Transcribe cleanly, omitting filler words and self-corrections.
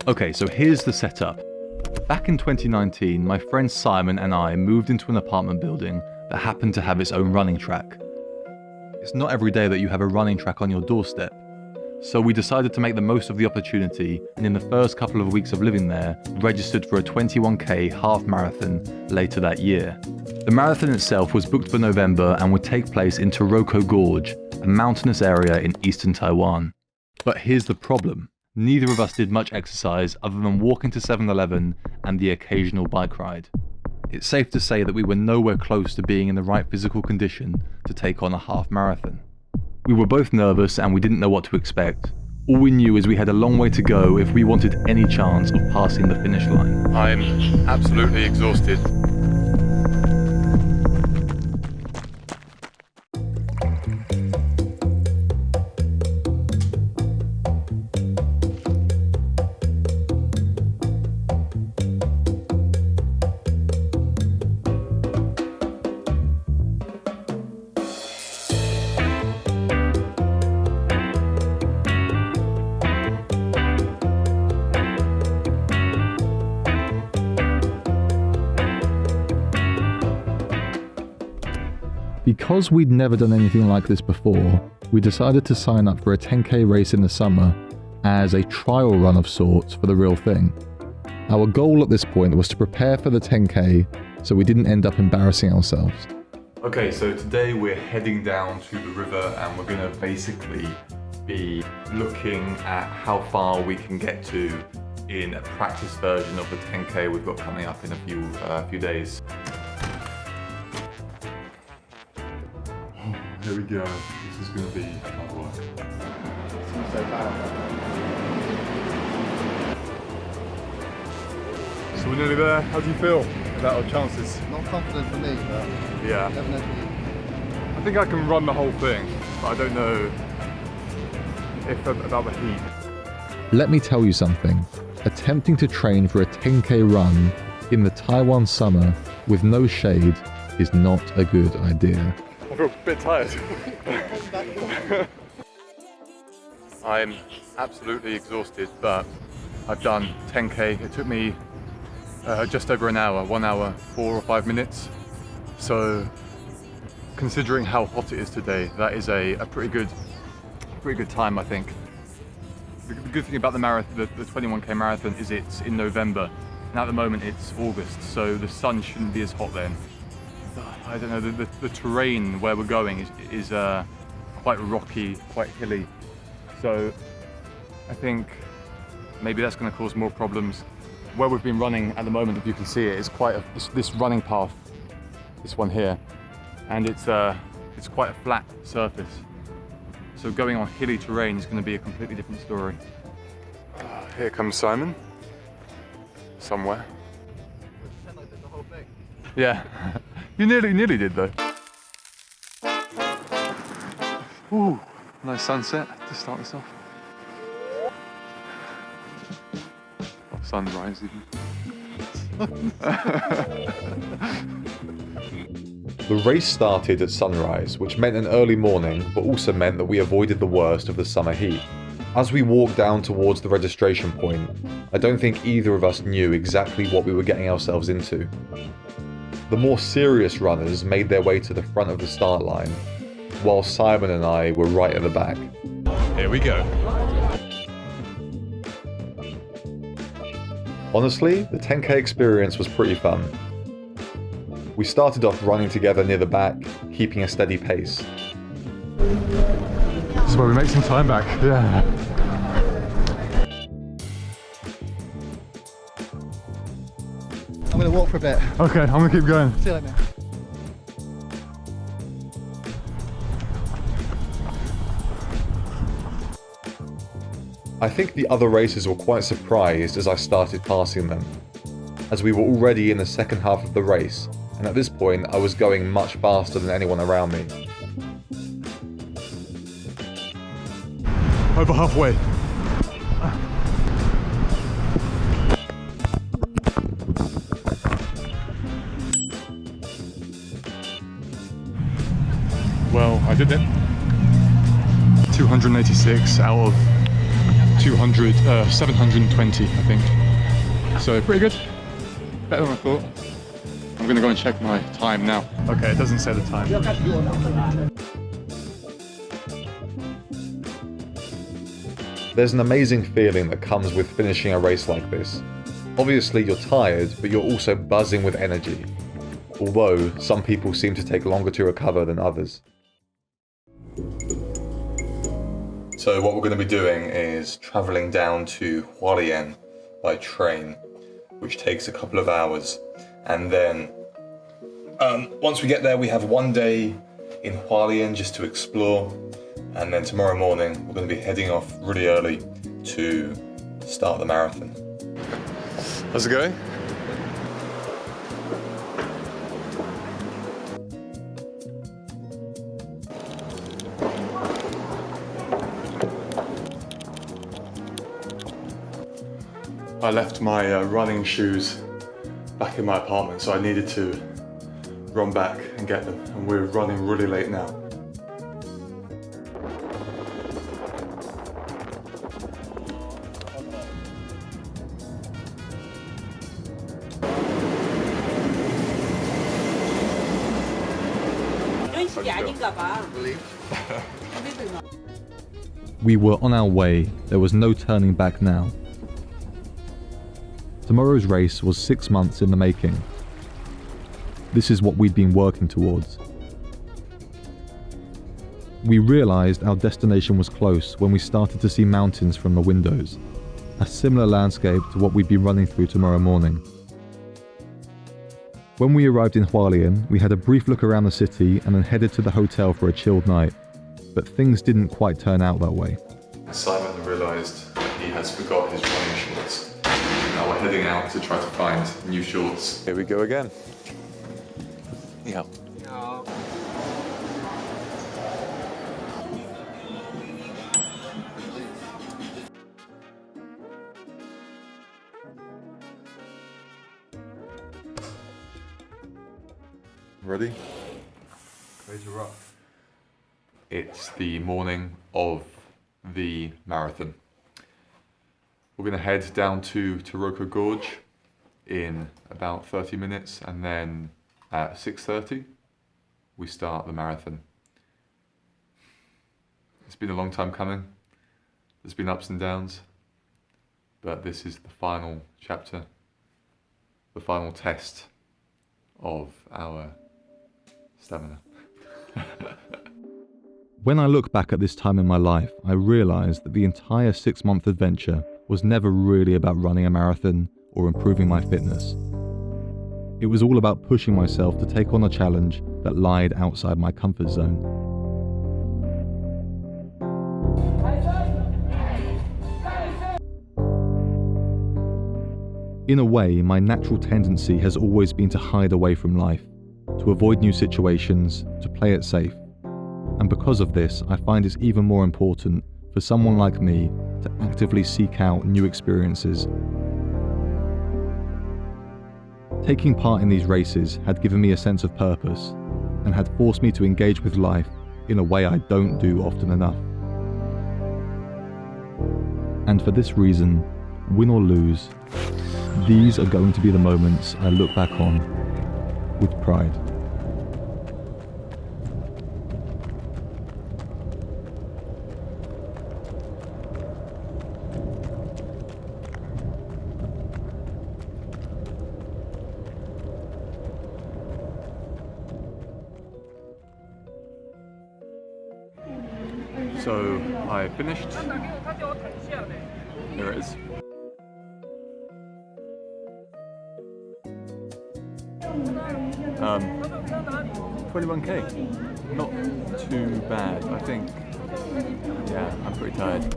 Okay, so here's the setup. Back in 2019, my friend Simon and I moved into an apartment building that happened to have its own running track. It's not every day that you have a running track on your doorstep. So we decided to make the most of the opportunity, and in the first couple of weeks of living there, registered for a 21k half marathon later that year. The marathon itself was booked for November and would take place in Taroko Gorge, a mountainous area in eastern Taiwan. But here's the problem. Neither of us did much exercise other than walking to 7-Eleven and the occasional bike ride. It's safe to say that we were nowhere close to being in the right physical condition to take on a half marathon. We were both nervous and we didn't know what to expect. All we knew is we had a long way to go if we wanted any chance of passing the finish line. I'm absolutely exhausted. Because we'd never done anything like this before, we decided to sign up for a 10k race in the summer as a trial run of sorts for the real thing. Our goal at this point was to prepare for the 10k so we didn't end up embarrassing ourselves. Okay, so today we're heading down to the river and we're going to basically be looking at how far we can get to in a practice version of the 10k we've got coming up in a few days. Here we go. This is going to be hard work. Seems so bad. So we're nearly there. How do you feel about our chances? Not confident for me, but Yeah. definitely. I think I can run the whole thing, but I don't know about the heat. Let me tell you something. Attempting to train for a 10k run in the Taiwan summer with no shade is not a good idea. I feel a bit tired. I'm absolutely exhausted, but I've done 10k. It took me just over an hour, 1 hour, 4 or 5 minutes. So considering how hot it is today, that is a pretty good time, I think. The good thing about the marathon, the 21k marathon, is it's in November, and at the moment it's August, so the sun shouldn't be as hot then. I don't know, the terrain where we're going is quite rocky, quite hilly, so I think maybe that's going to cause more problems. Where we've been running at the moment, if you can see it, is it's this running path, this one here, and it's quite a flat surface. So going on hilly terrain is going to be a completely different story. Here comes Simon, somewhere. Pretend like did the whole thing. Yeah, you nearly did though. Ooh, nice sunset to start this off. Sunrise even. The race started at sunrise, which meant an early morning, but also meant that we avoided the worst of the summer heat. As we walked down towards the registration point, I don't think either of us knew exactly what we were getting ourselves into. The more serious runners made their way to the front of the start line, while Simon and I were right at the back. Here we go. Honestly, the 10k experience was pretty fun. We started off running together near the back, keeping a steady pace. This is where we make some time back, yeah. I'm going to walk for a bit. Okay, I'm gonna keep going. See you later. I think the other racers were quite surprised as I started passing them, as we were already in the second half of the race, and at this point I was going much faster than anyone around me. Over halfway. Well, I did it. 286 out of 720, I think. So pretty good. Better than I thought. I'm gonna go and check my time now. Okay, it doesn't say the time. There's an amazing feeling that comes with finishing a race like this. Obviously you're tired, but you're also buzzing with energy. Although some people seem to take longer to recover than others. So what we're going to be doing is travelling down to Worrall by train, which takes a couple of hours. And then once we get there, we have one day in Worrall just to explore. And then tomorrow morning, we're going to be heading off really early to start the marathon. How's it going? I left my running shoes back in my apartment, so I needed to run back and get them, and we're running really late now. We were on our way, there was no turning back now. Tomorrow's race was 6 months in the making. This is what we'd been working towards. We realised our destination was close when we started to see mountains from the windows, a similar landscape to what we'd be running through tomorrow morning. When we arrived in Worrall, we had a brief look around the city and then headed to the hotel for a chilled night, but things didn't quite turn out that way. Simon realised that he has forgot his running shorts. Now we're heading out to try to find new shorts. Here we go again. Yeah. Ready? Raise her up. It's the morning of the marathon. We're going to head down to Taroko Gorge in about 30 minutes, and then at 6:30 we start the marathon. It's been a long time coming. There's been ups and downs, but this is the final chapter, the final test of our stamina. When I look back at this time in my life, I realise that the entire 6-month adventure was never really about running a marathon or improving my fitness. It was all about pushing myself to take on a challenge that lied outside my comfort zone. In a way, my natural tendency has always been to hide away from life, to avoid new situations, to play it safe. And because of this, I find it's even more important for someone like me to actively seek out new experiences. Taking part in these races had given me a sense of purpose and had forced me to engage with life in a way I don't do often enough. And for this reason, win or lose, these are going to be the moments I look back on with pride. So I finished. Here it is. Um, 21k. Not too bad, I think. Yeah, I'm pretty tired.